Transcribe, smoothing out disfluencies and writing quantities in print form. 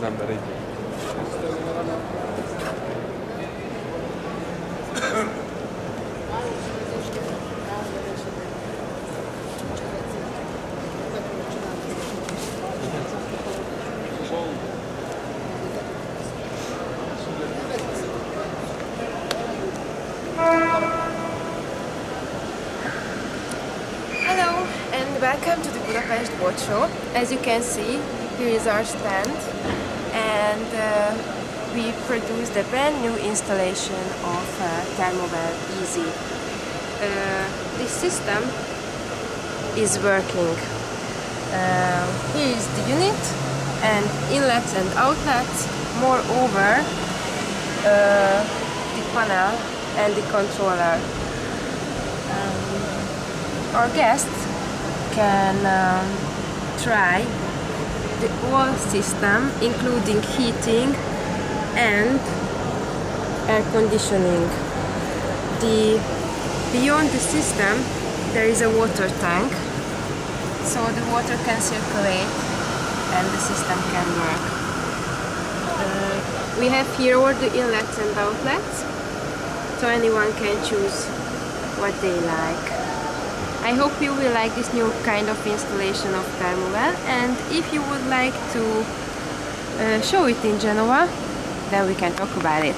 ember így. Hello and welcome to the Budapest boat show. As you can see, here is our stand, and we produced a brand new installation of Thermowell Easy. This system is working. Here is the unit and inlets and outlets. Moreover, the panel and the controller. Our guests can try the whole system, including heating and air conditioning. Beyond the system there is a water tank, so the water can circulate and the system can work. We have here all the inlets and outlets, so anyone can choose what they like. I hope you will like this new kind of installation of Thermowell, and if you would like to show it in Genoa, then we can talk about it.